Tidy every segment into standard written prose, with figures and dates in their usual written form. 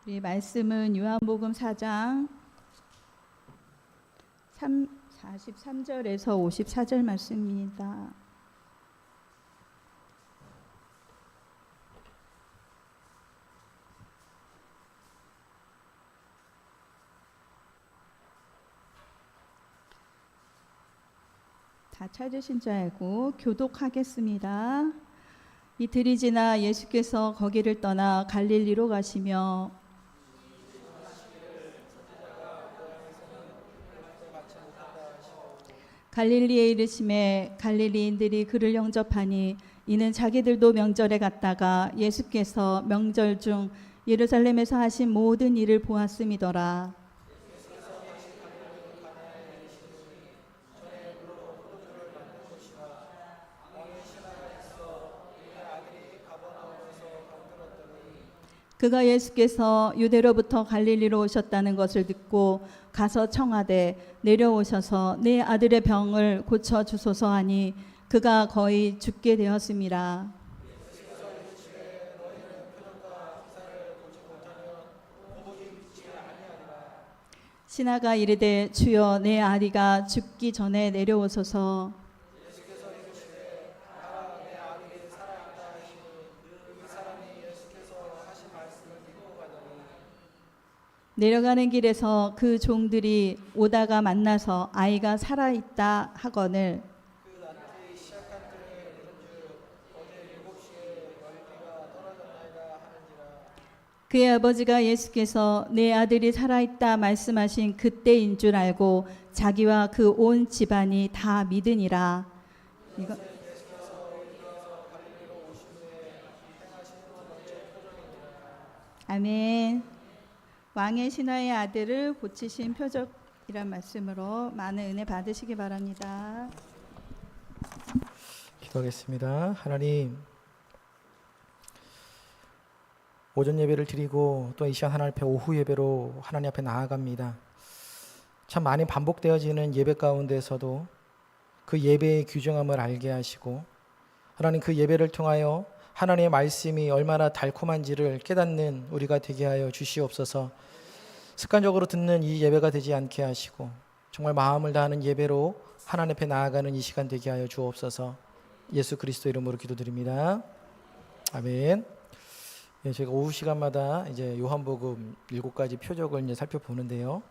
우리 말씀은 요한복음 4장 43절에서 54절 말씀입니다. 다 찾으신 줄 알고 교독하겠습니다. 이틀이 지나 예수께서 거기를 떠나 갈릴리로 가시며 갈릴리에 이르심에 갈릴리인들이 그를 영접하니 이는 자기들도 명절에 갔다가 예수께서 명절 중 예루살렘에서 하신 모든 일을 보았음이더라. 그가 예수께서 유대로부터 갈릴리로 오셨다는 것을 듣고 가서 청하되 내려오셔서 내 아들의 병을 고쳐 주소서 하니 그가 거의 죽게 되었음이라. 신하가 이르되 주여 내 아리가 죽기 전에 내려오소서. 내려가는 길에서 그 종들이 오다가 만나서 아이가 살아있다 하거늘 그의 아버지가 예수께서 내 아들이 살아있다 말씀하신 그때인 줄 알고 자기와 그 온 집안이 다 믿으니라. 이거 아멘. 왕의 신하의 아들을 고치신 표적이란 말씀으로 많은 은혜 받으시기 바랍니다. 기도하겠습니다. 하나님, 오전 예배를 드리고 또 이 시간 하나님 앞에 오후 예배로 하나님 앞에 나아갑니다. 참 많이 반복되어지는 예배 가운데서도 그 예배의 귀중함을 알게 하시고 하나님 그 예배를 통하여 하나님의 말씀이 얼마나 달콤한지를 깨닫는 우리가 되게 하여 주시옵소서. 습관적으로 듣는 이 예배가 되지 않게 하시고 정말 마음을 다하는 예배로 하나님 앞에 나아가는 이 시간 되게 하여 주옵소서. 예수 그리스도 이름으로 기도드립니다. 아멘. 예, 제가 오후 시간마다 이제 요한복음 7가지 표적을 이제 살펴보는데요.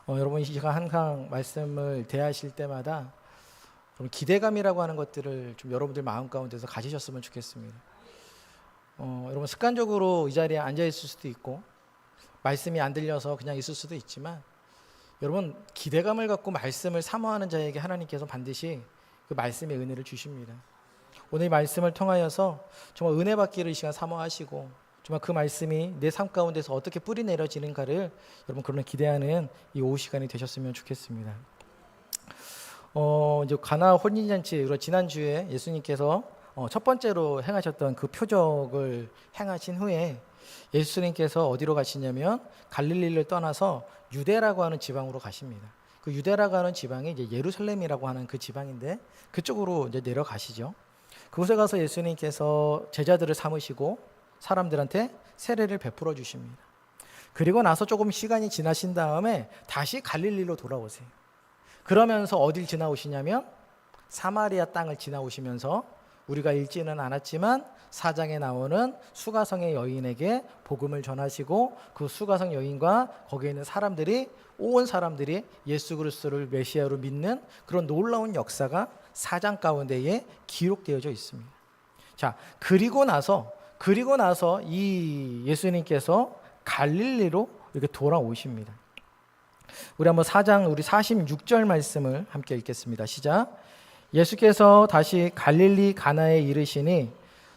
여러분 이 시간 항상 말씀을 대하실 때마다 기대감이라고 하는 것들을 좀 여러분들 마음 가운데서 가지셨으면 좋겠습니다. 여러분 습관적으로 이 자리에 앉아 있을 수도 있고 말씀이 안 들려서 그냥 있을 수도 있지만 여러분 기대감을 갖고 말씀을 사모하는 자에게 하나님께서 반드시 그 말씀의 은혜를 주십니다. 오늘 이 말씀을 통하여서 정말 은혜 받기를 이 시간 사모하시고 정말 그 말씀이 내 삶 가운데서 어떻게 뿌리 내려지는가를 여러분 그런 기대하는 이 오후 시간이 되셨으면 좋겠습니다. 이제 가나 혼인잔치 지난주에 예수님께서 첫 번째로 행하셨던 그 표적을 행하신 후에 예수님께서 어디로 가시냐면 갈릴리를 떠나서 유대라고 하는 지방으로 가십니다. 그 유대라고 하는 지방이 이제 예루살렘이라고 하는 그 지방인데 그쪽으로 이제 내려가시죠. 그곳에 가서 예수님께서 제자들을 삼으시고 사람들한테 세례를 베풀어 주십니다. 그리고 나서 조금 시간이 지나신 다음에 다시 갈릴리로 돌아오세요. 그러면서 어딜 지나오시냐면 사마리아 땅을 지나오시면서 우리가 읽지는 않았지만 4장에 나오는 수가성의 여인에게 복음을 전하시고 그 수가성 여인과 거기에 있는 사람들이 온 사람들이 예수 그리스도를 메시아로 믿는 그런 놀라운 역사가 4장 가운데에 기록되어져 있습니다. 자, 그리고 나서 이 예수님께서 갈릴리로 이렇게 돌아오십니다. 우리 한번 4장 우리 46절 말씀을 함께 읽겠습니다. 시작. 예수께서 다시 갈릴리 가나에 이르시니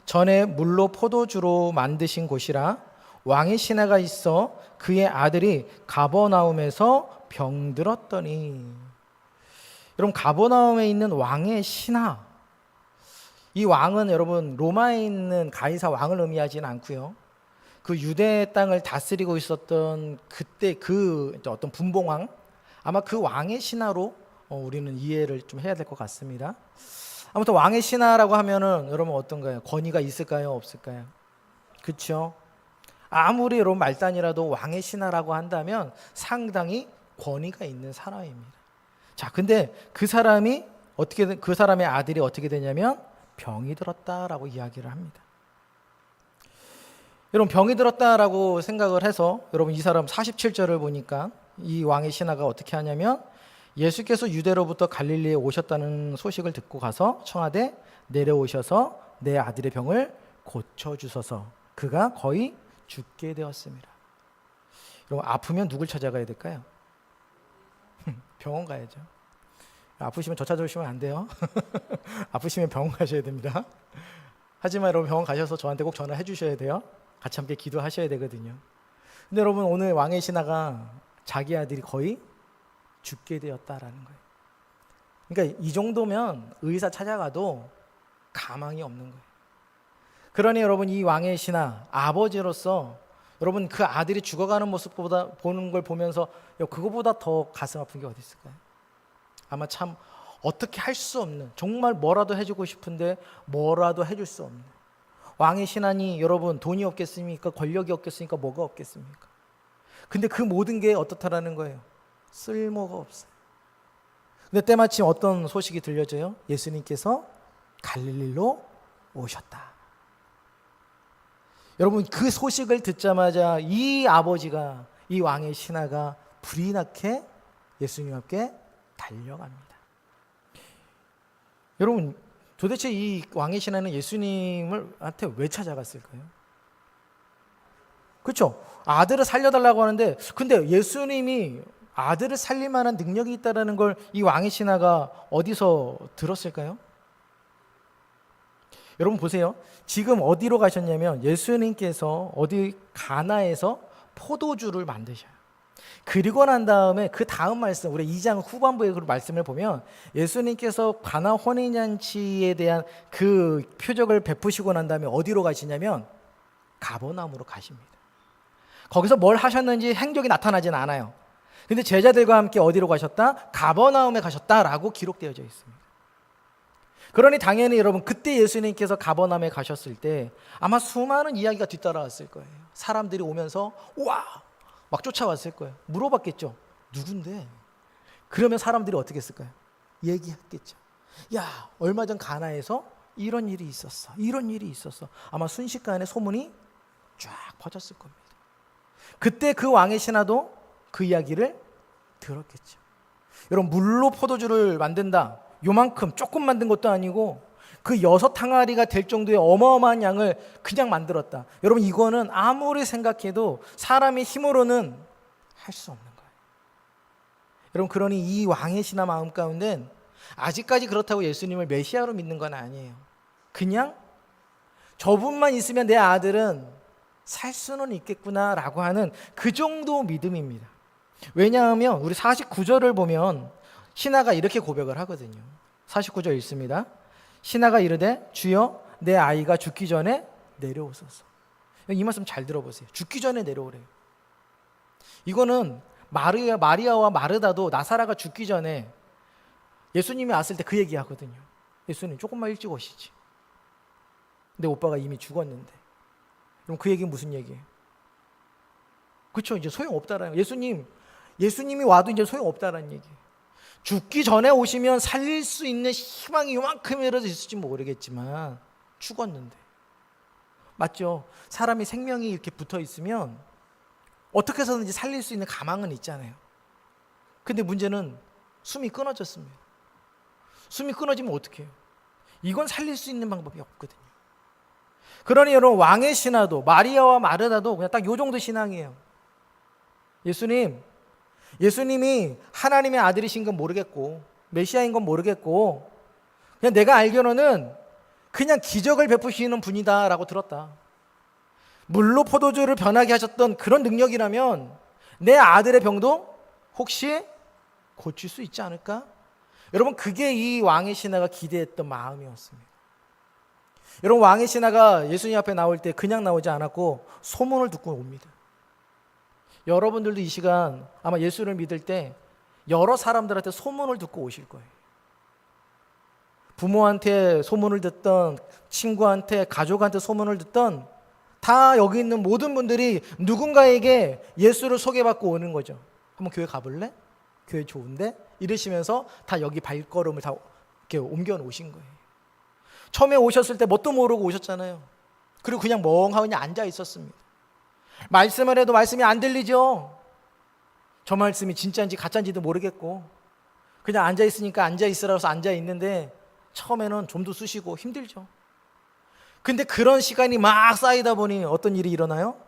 전에 물로 포도주로 만드신 곳이라 왕의 신하가 있어 그의 아들이 가버나움에서 병들었더니. 여러분 가버나움에 있는 왕의 신하, 이 왕은 여러분 로마에 있는 가이사 왕을 의미하지는 않고요. 그 유대 땅을 다스리고 있었던 그때 그 어떤 분봉왕, 아마 그 왕의 신하로 우리는 이해를 좀 해야 될 것 같습니다. 아무튼 왕의 신하라고 하면은 여러분 어떤가요? 권위가 있을까요? 없을까요? 그렇죠? 아무리 여러분 말단이라도 왕의 신하라고 한다면 상당히 권위가 있는 사람입니다. 자, 근데 그 사람의 아들이 어떻게 되냐면 병이 들었다라고 이야기를 합니다. 여러분, 병이 들었다라고 생각을 해서 여러분 이 사람 47절을 보니까 이 왕의 신하가 어떻게 하냐면 예수께서 유대로부터 갈릴리에 오셨다는 소식을 듣고 가서 청하되 내려오셔서 내 아들의 병을 고쳐주소서. 그가 거의 죽게 되었습니다. 여러분, 아프면 누굴 찾아가야 될까요? 병원 가야죠. 아프시면 저 찾아오시면 안 돼요. 아프시면 병원 가셔야 됩니다. 하지만 여러분, 병원 가셔서 저한테 꼭 전화해 주셔야 돼요. 같이 함께 기도하셔야 되거든요. 근데 여러분, 오늘 왕의 신하가 자기 아들이 거의 죽게 되었다라는 거예요. 그러니까 이 정도면 의사 찾아가도 가망이 없는 거예요. 그러니 여러분, 이 왕의 신하 아버지로서 여러분 그 아들이 죽어가는 모습보다 보는 걸 보면서 그거보다 더 가슴 아픈 게 어디 있을까요? 아마 참 어떻게 할 수 없는, 정말 뭐라도 해주고 싶은데 뭐라도 해줄 수 없는 왕의 신하니 여러분 돈이 없겠습니까? 권력이 없겠습니까? 뭐가 없겠습니까? 근데 그 모든 게 어떻다라는 거예요? 쓸모가 없어요. 근데 때마침 어떤 소식이 들려져요? 예수님께서 갈릴리로 오셨다. 여러분, 그 소식을 듣자마자 이 아버지가, 이 왕의 신하가 불이 나게 예수님 앞에 달려갑니다. 여러분, 도대체 이 왕의 신하는 예수님한테 왜 찾아갔을까요? 그렇죠? 아들을 살려달라고 하는데, 근데 예수님이 아들을 살릴 만한 능력이 있다는 걸 이 왕의 신하가 어디서 들었을까요? 여러분 보세요. 지금 어디로 가셨냐면 예수님께서 어디 가나에서 포도주를 만드셔요. 그리고 난 다음에 그 다음 말씀, 우리 2장 후반부의 그 말씀을 보면 예수님께서 가나 혼인잔치에 대한 그 표적을 베푸시고 난 다음에 어디로 가시냐면 가버나움으로 가십니다. 거기서 뭘 하셨는지 행적이 나타나진 않아요. 근데 제자들과 함께 어디로 가셨다? 가버나움에 가셨다라고 기록되어져 있습니다. 그러니 당연히 여러분, 그때 예수님께서 가버나움에 가셨을 때 아마 수많은 이야기가 뒤따라왔을 거예요. 사람들이 오면서 와! 막 쫓아왔을 거예요. 물어봤겠죠. 누군데? 그러면 사람들이 어떻게 했을까요? 얘기했겠죠. 야, 얼마 전 가나에서 이런 일이 있었어. 이런 일이 있었어. 아마 순식간에 소문이 쫙 퍼졌을 겁니다. 그때 그 왕의 신하도 그 이야기를 들었겠죠. 여러분, 물로 포도주를 만든다. 요만큼 조금 만든 것도 아니고 그 6항아리가 될 정도의 어마어마한 양을 그냥 만들었다. 여러분, 이거는 아무리 생각해도 사람의 힘으로는 할 수 없는 거예요. 여러분, 그러니 이 왕의 신하 마음 가운데는 아직까지 그렇다고 예수님을 메시아로 믿는 건 아니에요. 그냥 저분만 있으면 내 아들은 살 수는 있겠구나라고 하는 그 정도 믿음입니다. 왜냐하면 우리 49절을 보면 신하가 이렇게 고백을 하거든요. 49절 읽습니다. 신하가 이르되 주여 내 아이가 죽기 전에 내려오소서. 이 말씀 잘 들어보세요. 죽기 전에 내려오래요. 이거는 마리아와 마르다도 나사라가 죽기 전에 예수님이 왔을 때 그 얘기 하거든요. 예수님 조금만 일찍 오시지. 근데 오빠가 이미 죽었는데. 그럼 그 얘기는 무슨 얘기예요? 그렇죠. 이제 소용없다라는 거예요. 예수님이 와도 이제 소용없다라는 얘기예요. 죽기 전에 오시면 살릴 수 있는 희망이 요만큼이라도 있을지 모르겠지만 죽었는데. 맞죠? 사람이 생명이 이렇게 붙어 있으면 어떻게 해서든지 살릴 수 있는 가망은 있잖아요. 근데 문제는 숨이 끊어졌습니다. 숨이 끊어지면 어떻게 해요? 이건 살릴 수 있는 방법이 없거든요. 그러니 여러분, 왕의 신하도 마리아와 마르다도 그냥 딱 요 정도 신앙이에요. 예수님이 하나님의 아들이신 건 모르겠고 메시아인 건 모르겠고 그냥 내가 알기로는 그냥 기적을 베푸시는 분이다라고 들었다. 물로 포도주를 변하게 하셨던 그런 능력이라면 내 아들의 병도 혹시 고칠 수 있지 않을까? 여러분, 그게 이 왕의 신하가 기대했던 마음이었습니다. 여러분, 왕의 신하가 예수님 앞에 나올 때 그냥 나오지 않았고 소문을 듣고 옵니다. 여러분들도 이 시간 아마 예수를 믿을 때 여러 사람들한테 소문을 듣고 오실 거예요. 부모한테 소문을 듣던, 친구한테, 가족한테 소문을 듣던 다 여기 있는 모든 분들이 누군가에게 예수를 소개받고 오는 거죠. 한번 교회 가볼래? 교회 좋은데? 이러시면서 다 여기 발걸음을 다 이렇게 옮겨 놓으신 거예요. 처음에 오셨을 때 뭣도 모르고 오셨잖아요. 그리고 그냥 멍하니 앉아 있었습니다. 말씀을 해도 말씀이 안 들리죠. 저 말씀이 진짜인지 가짜인지도 모르겠고 그냥 앉아 있으니까 앉아 있으라고 앉아 있는데 처음에는 좀도 쑤시고 힘들죠. 근데 그런 시간이 막 쌓이다 보니 어떤 일이 일어나요?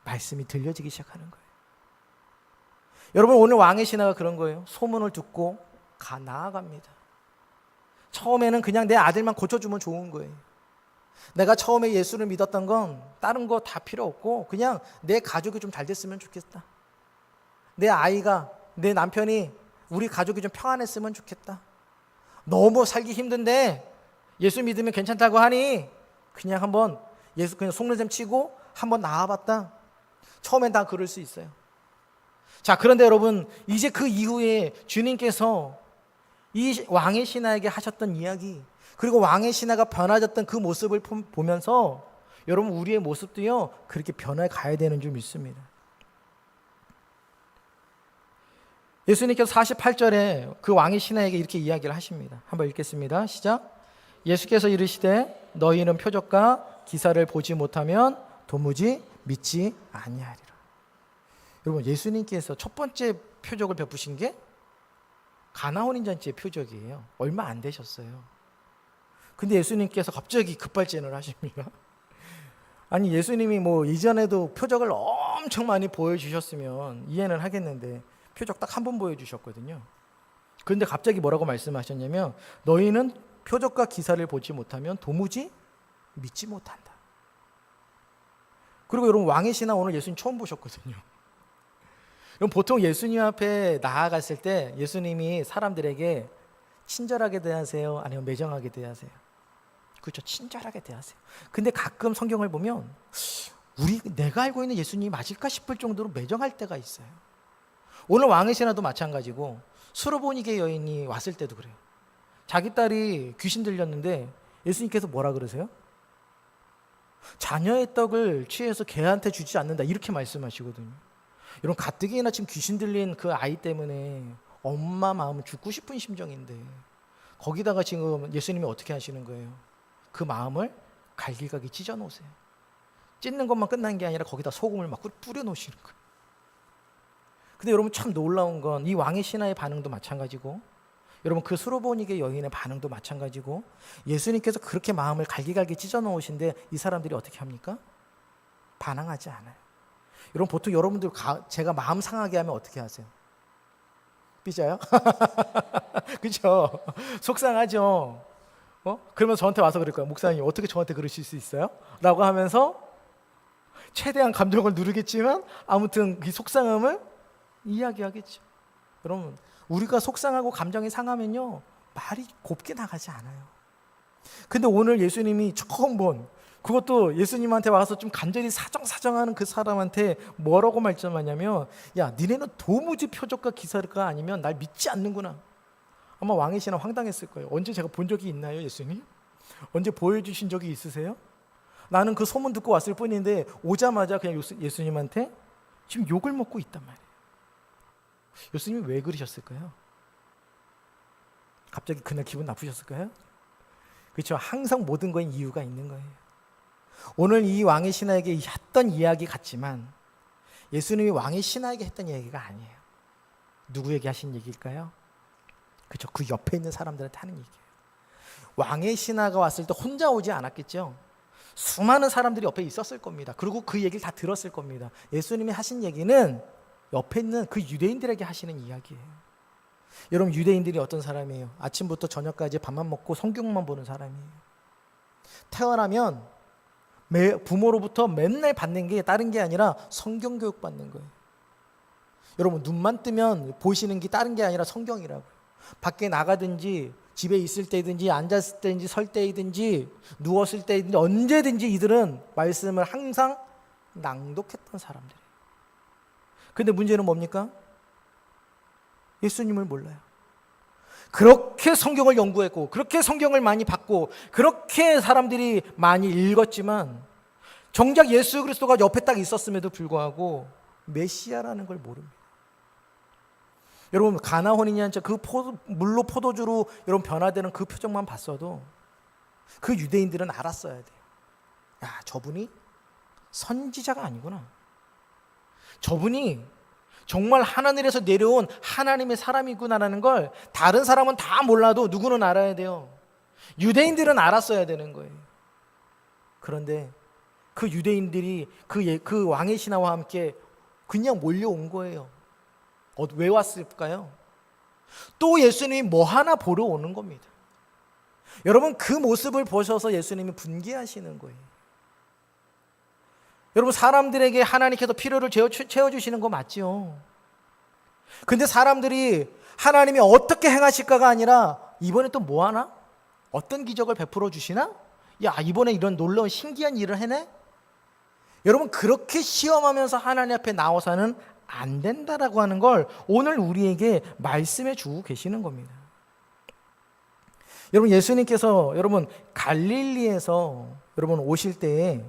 말씀이 들려지기 시작하는 거예요. 여러분, 오늘 왕의 신하가 그런 거예요. 소문을 듣고 나아갑니다. 처음에는 그냥 내 아들만 고쳐주면 좋은 거예요. 내가 처음에 예수를 믿었던 건 다른 거 다 필요 없고 그냥 내 가족이 좀 잘 됐으면 좋겠다. 내 아이가, 내 남편이, 우리 가족이 좀 평안했으면 좋겠다. 너무 살기 힘든데 예수 믿으면 괜찮다고 하니 그냥 한번 예수 그냥 속는셈 치고 한번 나와봤다. 처음엔 다 그럴 수 있어요. 자, 그런데 여러분, 이제 그 이후에 주님께서 이 왕의 신하에게 하셨던 이야기, 그리고 왕의 신하가 변화졌던 그 모습을 보면서 여러분, 우리의 모습도요 그렇게 변화해 가야 되는 줄 믿습니다. 예수님께서 48절에 그 왕의 신하에게 이렇게 이야기를 하십니다. 한번 읽겠습니다. 시작. 예수께서 이르시되 너희는 표적과 기사를 보지 못하면 도무지 믿지 아니하리라. 여러분, 예수님께서 첫 번째 표적을 베푸신 게 가나온 잔치의 표적이에요. 얼마 안 되셨어요. 근데 예수님께서 갑자기 급발진을 하십니다. 아니, 예수님이 뭐 이전에도 표적을 엄청 많이 보여주셨으면 이해는 하겠는데 표적 딱 한 번 보여주셨거든요. 그런데 갑자기 뭐라고 말씀하셨냐면 너희는 표적과 기사를 보지 못하면 도무지 믿지 못한다. 그리고 여러분, 왕의 신하 오늘 예수님 처음 보셨거든요. 그럼 보통 예수님 앞에 나아갔을 때 예수님이 사람들에게 친절하게 대하세요? 아니면 매정하게 대하세요? 그렇죠. 친절하게 대하세요. 근데 가끔 성경을 보면 내가 알고 있는 예수님이 맞을까 싶을 정도로 매정할 때가 있어요. 오늘 왕의 신하도 마찬가지고 수르보니게 여인이 왔을 때도 그래요. 자기 딸이 귀신 들렸는데 예수님께서 뭐라 그러세요? 자녀의 떡을 취해서 개한테 주지 않는다, 이렇게 말씀하시거든요. 여러분, 가뜩이나 지금 귀신 들린 그 아이 때문에 엄마 마음은 죽고 싶은 심정인데 거기다가 지금 예수님이 어떻게 하시는 거예요? 그 마음을 갈기갈기 찢어 놓으세요. 찢는 것만 끝난 게 아니라 거기다 소금을 막 뿌려 놓으시는 거예요. 근데 여러분, 참 놀라운 건 이 왕의 신하의 반응도 마찬가지고 여러분, 그 수르보니게 여인의 반응도 마찬가지고 예수님께서 그렇게 마음을 갈기갈기 찢어 놓으신데 이 사람들이 어떻게 합니까? 반항하지 않아요. 여러분, 보통 여러분들 제가 마음 상하게 하면 어떻게 하세요? 삐져요? 그렇죠? 속상하죠? 그러면 저한테 와서 그럴 거예요. 목사님, 어떻게 저한테 그러실 수 있어요? 라고 하면서 최대한 감정을 누르겠지만 아무튼 이 속상함을 이야기하겠죠. 여러분, 우리가 속상하고 감정이 상하면요 말이 곱게 나가지 않아요. 근데 오늘 예수님이 처음 본, 그것도 예수님한테 와서 좀 간절히 사정사정하는 그 사람한테 뭐라고 말씀하냐면, 야, 니네는 도무지 표적과 기사가 아니면 날 믿지 않는구나. 아마 왕의 신하 황당했을 거예요. 언제 제가 본 적이 있나요, 예수님? 언제 보여주신 적이 있으세요? 나는 그 소문 듣고 왔을 뿐인데 오자마자 그냥 예수님한테 지금 욕을 먹고 있단 말이에요. 예수님이 왜 그러셨을까요? 갑자기 그날 기분 나쁘셨을까요? 그렇죠. 항상 모든 거에 이유가 있는 거예요. 오늘 이 왕의 신하에게 했던 이야기 같지만 예수님이 왕의 신하에게 했던 이야기가 아니에요. 누구에게 하신 얘기일까요? 그렇죠. 그 옆에 있는 사람들한테 하는 얘기예요. 왕의 신하가 왔을 때 혼자 오지 않았겠죠. 수많은 사람들이 옆에 있었을 겁니다. 그리고 그 얘기를 다 들었을 겁니다. 예수님이 하신 얘기는 옆에 있는 그 유대인들에게 하시는 이야기예요. 여러분, 유대인들이 어떤 사람이에요? 아침부터 저녁까지 밥만 먹고 성경만 보는 사람이에요. 태어나면 부모로부터 맨날 받는 게 다른 게 아니라 성경 교육 받는 거예요. 여러분, 눈만 뜨면 보시는 게 다른 게 아니라 성경이라고요. 밖에 나가든지 집에 있을 때든지 앉았을 때든지 설 때이든지 누웠을 때이든지 언제든지 이들은 말씀을 항상 낭독했던 사람들이에요. 근데 문제는 뭡니까? 예수님을 몰라요. 그렇게 성경을 연구했고 그렇게 성경을 많이 받고 그렇게 사람들이 많이 읽었지만 정작 예수 그리스도가 옆에 딱 있었음에도 불구하고 메시아라는 걸 모릅니다. 여러분 가나 혼인녀 그 물로 포도주로 여러분 변화되는 그 표정만 봤어도 그 유대인들은 알았어야 돼요. 야, 저분이 선지자가 아니구나. 저분이 정말 하늘에서 내려온 하나님의 사람이구나라는 걸 다른 사람은 다 몰라도 누구는 알아야 돼요. 유대인들은 알았어야 되는 거예요. 그런데 그 유대인들이 그 왕의 신하와 함께 그냥 몰려온 거예요. 왜 왔을까요? 또 예수님이 뭐 하나 보러 오는 겁니다. 여러분 그 모습을 보셔서 예수님이 분개하시는 거예요. 여러분 사람들에게 하나님께서 필요를 채워주시는 거 맞죠? 근데 사람들이 하나님이 어떻게 행하실까가 아니라 이번에 또 뭐 하나? 어떤 기적을 베풀어 주시나? 야, 이번에 이런 놀라운 신기한 일을 해내? 여러분 그렇게 시험하면서 하나님 앞에 나와서는 안 된다라고 하는 걸 오늘 우리에게 말씀해 주고 계시는 겁니다. 여러분 예수님께서 여러분 갈릴리에서 여러분 오실 때에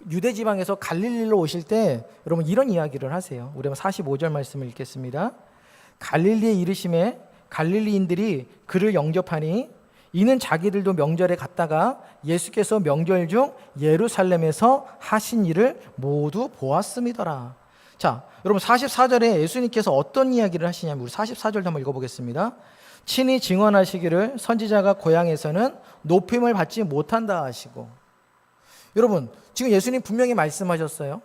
유대 지방에서 갈릴리로 오실 때 여러분 이런 이야기를 하세요. 우리 한번 45절 말씀을 읽겠습니다. 갈릴리에 이르심에 갈릴리인들이 그를 영접하니 이는 자기들도 명절에 갔다가 예수께서 명절 중 예루살렘에서 하신 일을 모두 보았음이더라. 자, 여러분 44절에 예수님께서 어떤 이야기를 하시냐면 우리 44절 한번 읽어보겠습니다. 친히 증언하시기를 선지자가 고향에서는 높임을 받지 못한다 하시고, 여러분 지금 예수님 분명히 말씀하셨어요.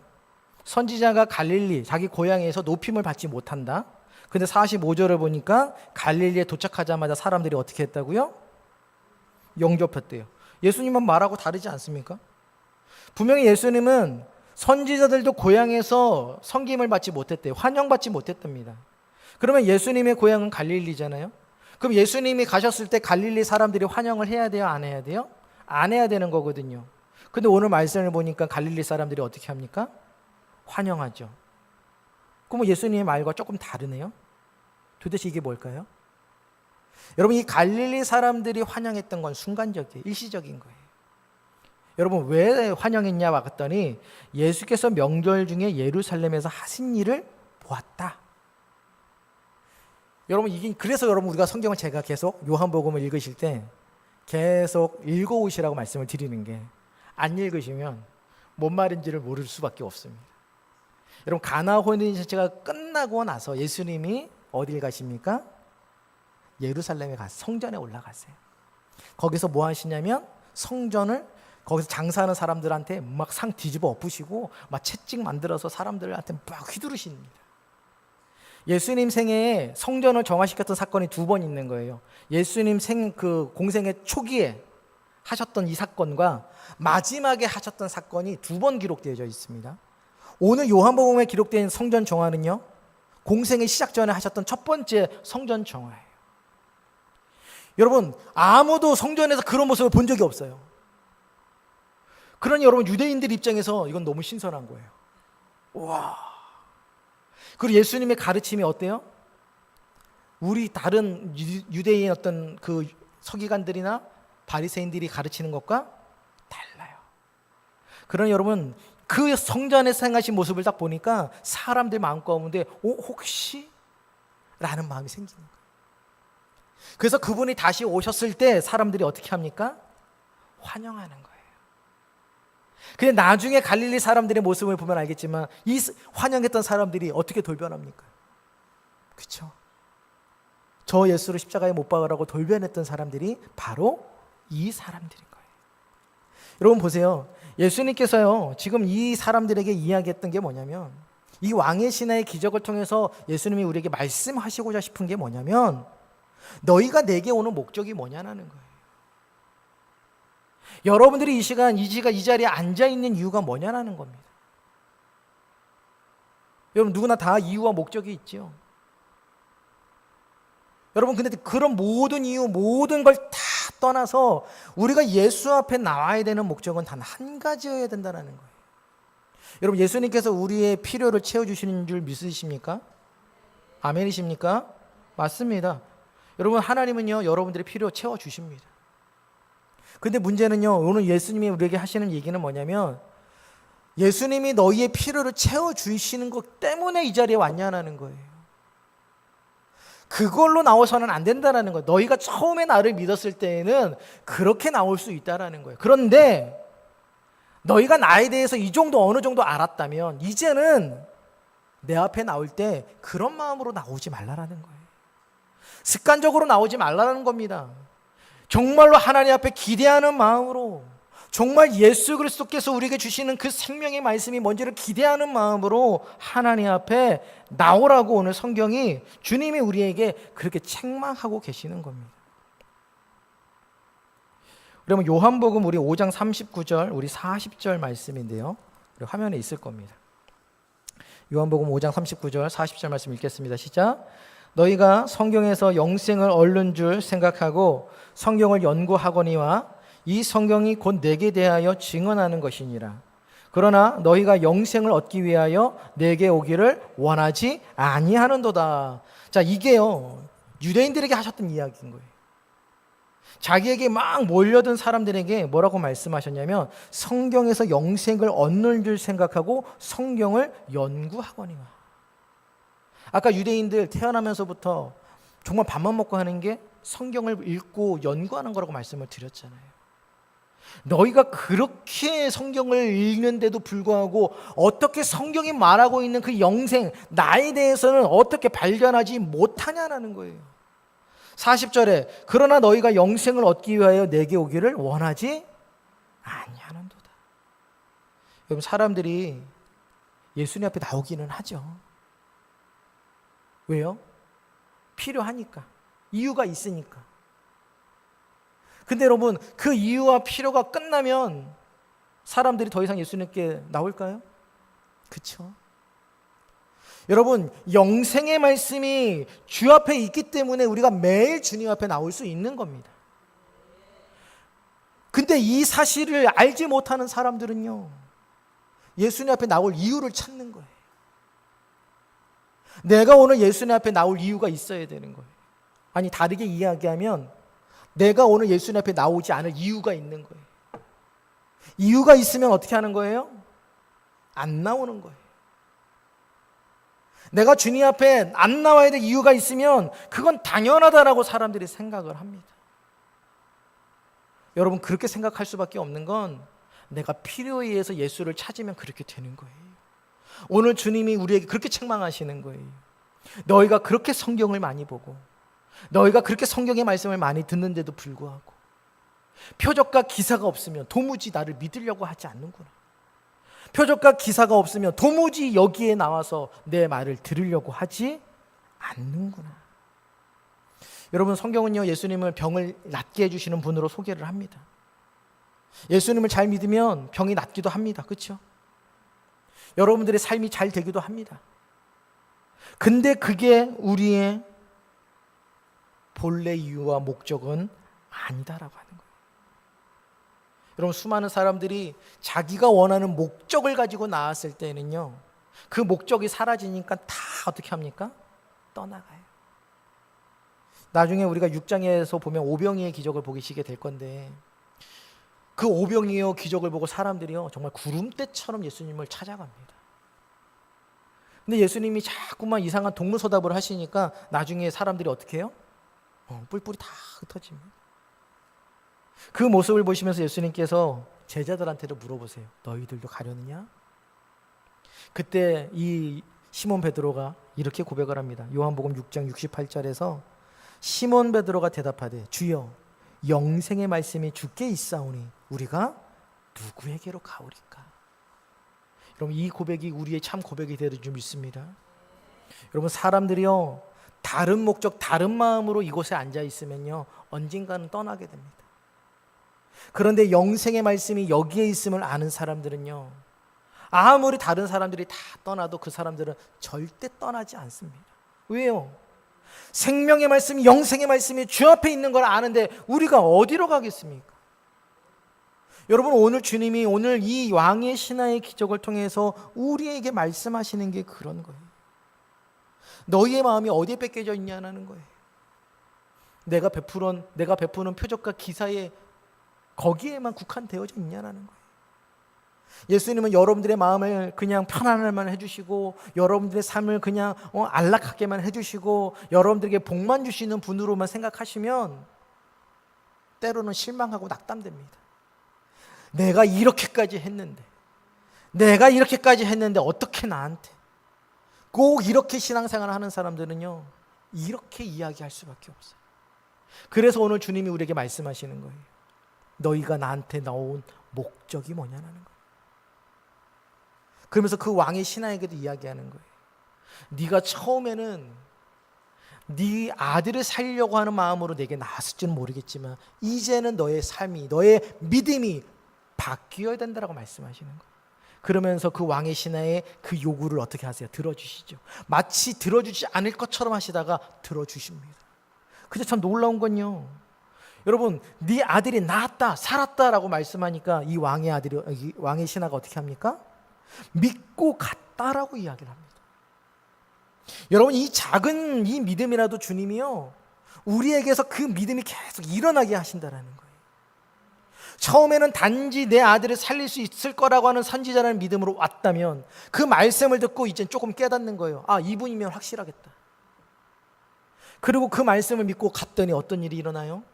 선지자가 갈릴리 자기 고향에서 높임을 받지 못한다. 근데 45절을 보니까 갈릴리에 도착하자마자 사람들이 어떻게 했다고요? 영접했대요. 예수님만 말하고 다르지 않습니까? 분명히 예수님은 선지자들도 고향에서 섬김을 받지 못했대요. 환영받지 못했답니다. 그러면 예수님의 고향은 갈릴리잖아요. 그럼 예수님이 가셨을 때 갈릴리 사람들이 환영을 해야 돼요? 안 해야 돼요? 안 해야 되는 거거든요. 근데 오늘 말씀을 보니까 갈릴리 사람들이 어떻게 합니까? 환영하죠. 그럼 예수님의 말과 조금 다르네요. 도대체 이게 뭘까요? 여러분 이 갈릴리 사람들이 환영했던 건 순간적이에요. 일시적인 거예요. 여러분 왜 환영했냐 봤더니 예수께서 명절 중에 예루살렘에서 하신 일을 보았다. 여러분 이게 그래서 여러분 우리가 성경을 제가 계속 요한복음을 읽으실 때 계속 읽어오시라고 말씀을 드리는 게 안 읽으시면 뭔 말인지를 모를 수밖에 없습니다. 여러분 가나 혼인잔치가 끝나고 나서 예수님이 어딜 가십니까? 예루살렘에 가서 성전에 올라가세요. 거기서 뭐 하시냐면 성전을 거기서 장사하는 사람들한테 막 상 뒤집어 엎으시고 막 채찍 만들어서 사람들한테 막 휘두르십니다. 예수님 생애에 성전을 정화시켰던 사건이 2번 있는 거예요. 예수님 그 공생의 초기에 하셨던 이 사건과 마지막에 하셨던 사건이 2번 기록되어져 있습니다. 오늘 요한복음에 기록된 성전 정화는요, 공생의 시작 전에 하셨던 첫 번째 성전 정화예요. 여러분 아무도 성전에서 그런 모습을 본 적이 없어요. 그러니 여러분 유대인들 입장에서 이건 너무 신선한 거예요. 와. 그리고 예수님의 가르침이 어때요? 우리 다른 유대인 어떤 그 서기관들이나 바리새인들이 가르치는 것과 달라요. 그러니 여러분 그 성전에서 행하신 모습을 딱 보니까 사람들 마음 가운데 혹시? 라는 마음이 생기는 거예요. 그래서 그분이 다시 오셨을 때 사람들이 어떻게 합니까? 환영하는 거예요. 근데 나중에 갈릴리 사람들의 모습을 보면 알겠지만 이 환영했던 사람들이 어떻게 돌변합니까? 그렇죠? 저 예수를 십자가에 못 박으라고 돌변했던 사람들이 바로 이 사람들인 거예요. 여러분 보세요. 예수님께서요 지금 이 사람들에게 이야기했던 게 뭐냐면 이 왕의 신하의 기적을 통해서 예수님이 우리에게 말씀하시고자 싶은 게 뭐냐면 너희가 내게 오는 목적이 뭐냐는 거예요. 여러분들이 이 자리에 앉아있는 이유가 뭐냐는 겁니다. 여러분 누구나 다 이유와 목적이 있죠. 여러분 근데 그런 모든 이유 모든 걸 다 떠나서 우리가 예수 앞에 나와야 되는 목적은 단 한 가지여야 된다는 거예요. 여러분 예수님께서 우리의 필요를 채워주시는 줄 믿으십니까? 아멘이십니까? 맞습니다. 여러분 하나님은요 여러분들의 필요 채워주십니다. 근데 문제는요, 오늘 예수님이 우리에게 하시는 얘기는 뭐냐면 예수님이 너희의 필요를 채워주시는 것 때문에 이 자리에 왔냐는 거예요. 그걸로 나와서는 안 된다는 거예요. 너희가 처음에 나를 믿었을 때에는 그렇게 나올 수 있다는 거예요. 그런데 너희가 나에 대해서 이 정도 어느 정도 알았다면 이제는 내 앞에 나올 때 그런 마음으로 나오지 말라는 거예요. 습관적으로 나오지 말라는 겁니다. 정말로 하나님 앞에 기대하는 마음으로, 정말 예수 그리스도께서 우리에게 주시는 그 생명의 말씀이 뭔지를 기대하는 마음으로 하나님 앞에 나오라고 오늘 성경이 주님이 우리에게 그렇게 책망하고 계시는 겁니다. 그러면 요한복음 우리 5장 39절, 우리 40절 말씀인데요. 화면에 있을 겁니다. 요한복음 5장 39절, 40절 말씀 읽겠습니다. 시작. 너희가 성경에서 영생을 얻는 줄 생각하고 성경을 연구하거니와 이 성경이 곧 내게 대하여 증언하는 것이니라. 그러나 너희가 영생을 얻기 위하여 내게 오기를 원하지 아니하는도다. 자, 이게요, 유대인들에게 하셨던 이야기인 거예요. 자기에게 막 몰려든 사람들에게 뭐라고 말씀하셨냐면 성경에서 영생을 얻는 줄 생각하고 성경을 연구하거니와. 아까 유대인들 태어나면서부터 정말 밥만 먹고 하는 게 성경을 읽고 연구하는 거라고 말씀을 드렸잖아요. 너희가 그렇게 성경을 읽는데도 불구하고 어떻게 성경이 말하고 있는 그 영생, 나에 대해서는 어떻게 발견하지 못하냐는 거예요. 40절에 그러나 너희가 영생을 얻기 위하여 내게 오기를 원하지 아니하는도다. 여러분, 사람들이 예수님 앞에 나오기는 하죠. 왜요? 필요하니까. 이유가 있으니까. 근데 여러분, 그 이유와 필요가 끝나면 사람들이 더 이상 예수님께 나올까요? 그렇죠? 여러분, 영생의 말씀이 주 앞에 있기 때문에 우리가 매일 주님 앞에 나올 수 있는 겁니다. 근데 이 사실을 알지 못하는 사람들은요, 예수님 앞에 나올 이유를 찾는 거예요. 내가 오늘 예수님 앞에 나올 이유가 있어야 되는 거예요. 아니, 다르게 이야기하면 내가 오늘 예수님 앞에 나오지 않을 이유가 있는 거예요. 이유가 있으면 어떻게 하는 거예요? 안 나오는 거예요. 내가 주님 앞에 안 나와야 될 이유가 있으면 그건 당연하다라고 사람들이 생각을 합니다. 여러분, 그렇게 생각할 수밖에 없는 건 내가 필요에 의해서 예수를 찾으면 그렇게 되는 거예요. 오늘 주님이 우리에게 그렇게 책망하시는 거예요. 너희가 그렇게 성경을 많이 보고 너희가 그렇게 성경의 말씀을 많이 듣는데도 불구하고 표적과 기사가 없으면 도무지 나를 믿으려고 하지 않는구나. 표적과 기사가 없으면 도무지 여기에 나와서 내 말을 들으려고 하지 않는구나. 여러분, 성경은요, 예수님을 병을 낫게 해주시는 분으로 소개를 합니다. 예수님을 잘 믿으면 병이 낫기도 합니다. 그렇죠? 여러분들의 삶이 잘 되기도 합니다. 근데 그게 우리의 본래 이유와 목적은 아니다라고 하는 거예요. 여러분, 수많은 사람들이 자기가 원하는 목적을 가지고 나왔을 때는요, 그 목적이 사라지니까 다 어떻게 합니까? 떠나가요. 나중에 우리가 6장에서 보면 오병이의 기적을 보시게 될 건데, 그 오병이의 기적을 보고 사람들이요, 정말 구름대처럼 예수님을 찾아갑니다. 근데 예수님이 자꾸만 이상한 동문서답을 하시니까 나중에 사람들이 어떻게 해요? 뿔뿔이 다 흩어집니다. 그 모습을 보시면서 예수님께서 제자들한테도 물어보세요. 너희들도 가려느냐? 그때 이 시몬 베드로가 이렇게 고백을 합니다. 요한복음 6장 68절에서 시몬 베드로가 대답하되 주여 영생의 말씀이 주께 있사오니 우리가 누구에게로 가오리까? 여러분, 이 고백이 우리의 참 고백이 되는 줄 믿습니다. 여러분, 사람들이요, 다른 목적, 다른 마음으로 이곳에 앉아 있으면요, 언젠가는 떠나게 됩니다. 그런데 영생의 말씀이 여기에 있음을 아는 사람들은요, 아무리 다른 사람들이 다 떠나도 그 사람들은 절대 떠나지 않습니다. 왜요? 생명의 말씀이, 영생의 말씀이 주 앞에 있는 걸 아는데 우리가 어디로 가겠습니까? 여러분, 오늘 주님이 오늘 이 왕의 신하의 기적을 통해서 우리에게 말씀하시는 게 그런 거예요. 너희의 마음이 어디에 뺏겨져 있냐는 거예요. 내가 베푸는 표적과 기사에 거기에만 국한되어져 있냐라는 거예요. 예수님은 여러분들의 마음을 그냥 편안할만 해주시고 여러분들의 삶을 그냥 안락하게만 해주시고 여러분들에게 복만 주시는 분으로만 생각하시면 때로는 실망하고 낙담됩니다. 내가 이렇게까지 했는데 어떻게 나한테 꼭 이렇게 신앙생활을 하는 사람들은요 이렇게 이야기할 수밖에 없어요. 그래서 오늘 주님이 우리에게 말씀하시는 거예요. 너희가 나한테 나온 목적이 뭐냐는 거예요. 그러면서 그 왕의 신하에게도 이야기하는 거예요. 네가 처음에는 네 아들을 살려고 하는 마음으로 내게 나왔을지는 모르겠지만 이제는 너의 삶이, 너의 믿음이 바뀌어야 된다라고 말씀하시는 거예요. 그러면서 그 왕의 신하의 그 요구를 어떻게 하세요? 들어주시죠. 마치 들어주지 않을 것처럼 하시다가 들어주십니다. 근데 참 놀라운 건요, 여러분, 네 아들이 나았다, 살았다라고 말씀하니까 이 왕의 신하가 어떻게 합니까? 믿고 갔다라고 이야기를 합니다. 여러분, 이 작은 이 믿음이라도 주님이요 우리에게서 그 믿음이 계속 일어나게 하신다라는 거예요. 처음에는 단지 내 아들을 살릴 수 있을 거라고 하는 선지자라는 믿음으로 왔다면 그 말씀을 듣고 이제 조금 깨닫는 거예요. 아, 이분이면 확실하겠다. 그리고 그 말씀을 믿고 갔더니 어떤 일이 일어나요?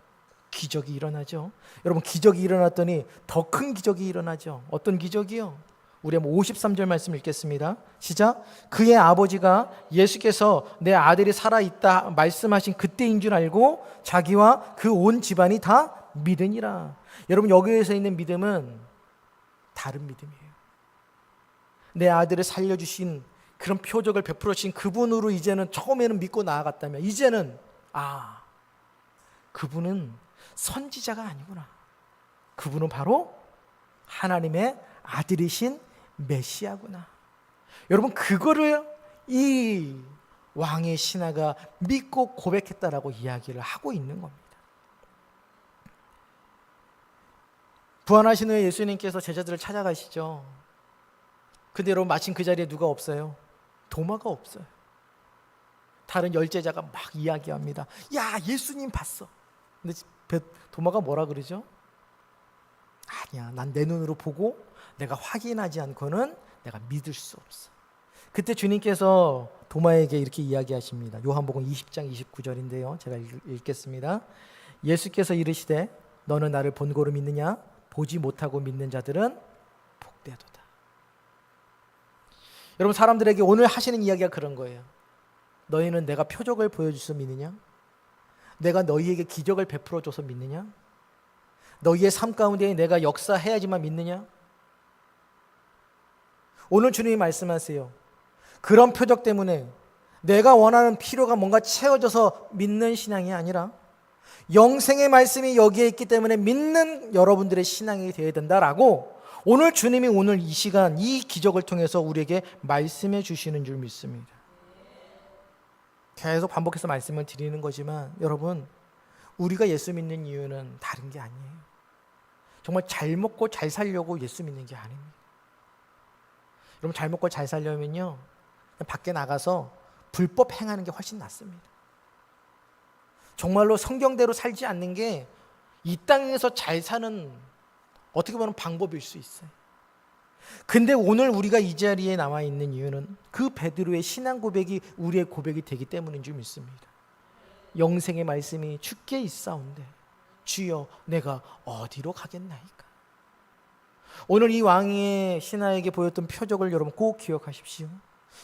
기적이 일어나죠. 여러분, 기적이 일어났더니 더 큰 기적이 일어나죠. 어떤 기적이요? 우리 한번 53절 말씀 읽겠습니다. 시작. 그의 아버지가 예수께서 내 아들이 살아있다 말씀하신 그때인 줄 알고 자기와 그 온 집안이 다 믿으니라. 여러분, 여기에서 있는 믿음은 다른 믿음이에요. 내 아들을 살려주신 그런 표적을 베풀어 주신 그분으로 이제는 처음에는 믿고 나아갔다면 이제는 그분은 선지자가 아니구나. 그분은 바로 하나님의 아들이신 메시아구나. 여러분, 그거를 이 왕의 신하가 믿고 고백했다라고 이야기를 하고 있는 겁니다. 부활하신 후에 예수님께서 제자들을 찾아가시죠. 근데 여러분, 마침 그 자리에 누가 없어요? 도마가 없어요. 다른 열제자가 막 이야기합니다. 야, 예수님 봤어. 근데 도마가 뭐라 그러죠? 아니야, 난 내 눈으로 보고 내가 확인하지 않고는 내가 믿을 수 없어. 그때 주님께서 도마에게 이렇게 이야기하십니다. 요한복음 20장 29절인데요. 제가 읽겠습니다. 예수께서 이르시되 너는 나를 본고로 믿느냐? 보지 못하고 믿는 자들은 복되도다. 여러분, 사람들에게 오늘 하시는 이야기가 그런 거예요. 너희는 내가 표적을 보여줘서 믿느냐? 내가 너희에게 기적을 베풀어줘서 믿느냐? 너희의 삶 가운데 내가 역사해야지만 믿느냐? 오늘 주님이 말씀하세요. 그런 표적 때문에 내가 원하는 필요가 뭔가 채워져서 믿는 신앙이 아니라 영생의 말씀이 여기에 있기 때문에 믿는 여러분들의 신앙이 되어야 된다라고 오늘 주님이 오늘 이 시간 이 기적을 통해서 우리에게 말씀해 주시는 줄 믿습니다. 계속 반복해서 말씀을 드리는 거지만 여러분, 우리가 예수 믿는 이유는 다른 게 아니에요. 정말 잘 먹고 잘 살려고 예수 믿는 게 아닙니다. 여러분, 잘 먹고 잘 살려면요 밖에 나가서 불법 행하는 게 훨씬 낫습니다. 정말로 성경대로 살지 않는 게 이 땅에서 잘 사는 어떻게 보면 방법일 수 있어요. 근데 오늘 우리가 이 자리에 나와 있는 이유는 그 베드로의 신앙 고백이 우리의 고백이 되기 때문인 줄 믿습니다. 영생의 말씀이 주께 있사온데 주여 내가 어디로 가겠나이까. 오늘 이 왕의 신하에게 보였던 표적을 여러분 꼭 기억하십시오.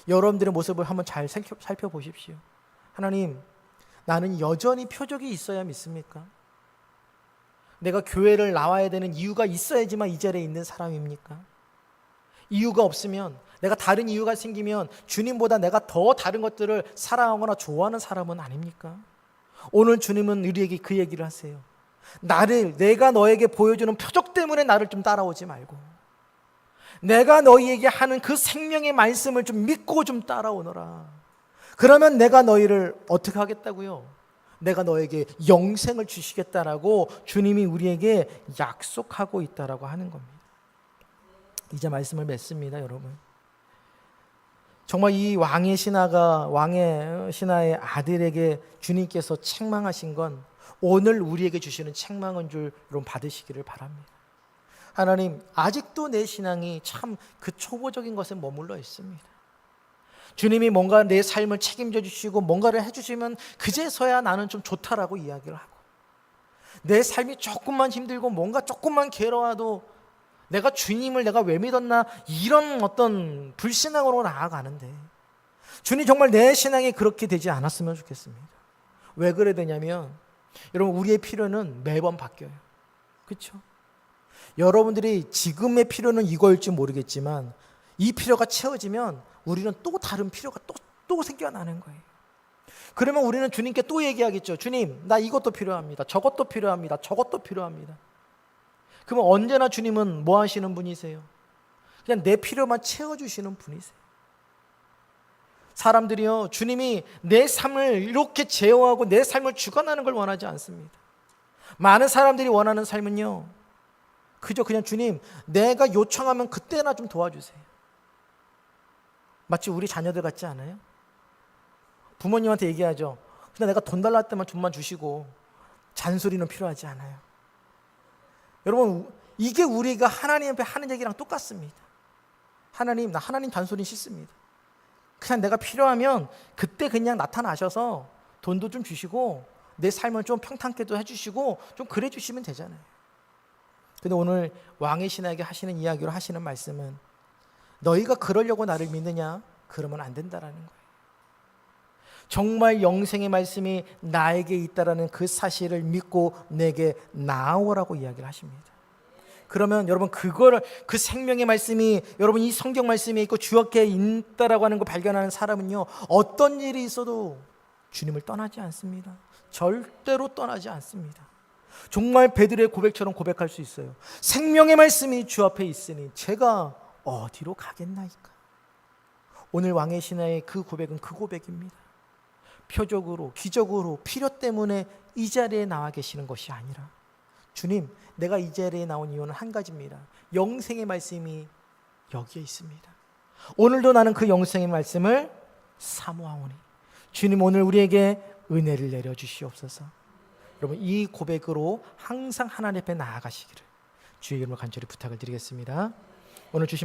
여러분들의 모습을 한번 잘 살펴보십시오. 하나님, 나는 여전히 표적이 있어야 믿습니까? 내가 교회를 나와야 되는 이유가 있어야지만 이 자리에 있는 사람입니까? 이유가 없으면, 내가 다른 이유가 생기면 주님보다 내가 더 다른 것들을 사랑하거나 좋아하는 사람은 아닙니까? 오늘 주님은 우리에게 그 얘기를 하세요. 내가 너에게 보여주는 표적 때문에 나를 좀 따라오지 말고 내가 너희에게 하는 그 생명의 말씀을 좀 믿고 좀 따라오너라. 그러면 내가 너희를 어떻게 하겠다고요? 내가 너에게 영생을 주시겠다라고 주님이 우리에게 약속하고 있다라고 하는 겁니다. 이제 말씀을 맺습니다, 여러분. 정말 이 왕의 신하의 아들에게 주님께서 책망하신 건 오늘 우리에게 주시는 책망인 줄 여러분 받으시기를 바랍니다. 하나님, 아직도 내 신앙이 참 그 초보적인 것에 머물러 있습니다. 주님이 뭔가 내 삶을 책임져 주시고 뭔가를 해주시면 그제서야 나는 좀 좋다라고 이야기를 하고, 내 삶이 조금만 힘들고 뭔가 조금만 괴로워도 내가 주님을 내가 왜 믿었나 이런 어떤 불신앙으로 나아가는데, 주님 정말 내 신앙이 그렇게 되지 않았으면 좋겠습니다. 왜 그래 되냐면 여러분, 우리의 필요는 매번 바뀌어요. 그렇죠? 여러분들이 지금의 필요는 이거일지 모르겠지만 이 필요가 채워지면 우리는 또 다른 필요가 또 생겨나는 거예요. 그러면 우리는 주님께 또 얘기하겠죠. 주님, 나 이것도 필요합니다. 저것도 필요합니다. 저것도 필요합니다. 그러면 언제나 주님은 뭐 하시는 분이세요? 그냥 내 필요만 채워주시는 분이세요. 사람들이요, 주님이 내 삶을 이렇게 제어하고 내 삶을 주관하는 걸 원하지 않습니다. 많은 사람들이 원하는 삶은요, 그저 그냥 주님, 내가 요청하면 그때나 좀 도와주세요. 마치 우리 자녀들 같지 않아요? 부모님한테 얘기하죠. 그냥 내가 돈 달라 할 때만 돈만 주시고 잔소리는 필요하지 않아요. 여러분, 이게 우리가 하나님 앞에 하는 얘기랑 똑같습니다. 하나님, 나 하나님 잔소리 싫습니다. 그냥 내가 필요하면 그때 그냥 나타나셔서 돈도 좀 주시고 내 삶을 좀 평탄하게도 해주시고 좀 그래 주시면 되잖아요. 근데 오늘 왕의 신하에게 하시는 이야기로 하시는 말씀은, 너희가 그러려고 나를 믿느냐? 그러면 안 된다라는 거예요. 정말 영생의 말씀이 나에게 있다라는 그 사실을 믿고 내게 나아오라고 이야기를 하십니다. 그러면 여러분, 그 생명의 말씀이 여러분 이 성경 말씀에 있고 주 앞에 있다라고 하는 걸 발견하는 사람은요, 어떤 일이 있어도 주님을 떠나지 않습니다. 절대로 떠나지 않습니다. 정말 베드로의 고백처럼 고백할 수 있어요. 생명의 말씀이 주 앞에 있으니 제가 어디로 가겠나이까. 오늘 왕의 신하의 그 고백은 그 고백입니다. 표적으로, 기적으로, 필요 때문에 이 자리에 나와 계시는 것이 아니라, 주님, 내가 이 자리에 나온 이유는 한 가지입니다. 영생의 말씀이 여기에 있습니다. 오늘도 나는 그 영생의 말씀을 사모하오니 주님, 오늘 우리에게 은혜를 내려주시옵소서. 여러분, 이 고백으로 항상 하나님 앞에 나아가시기를 주의 이름으로 간절히 부탁을 드리겠습니다. 오늘 주신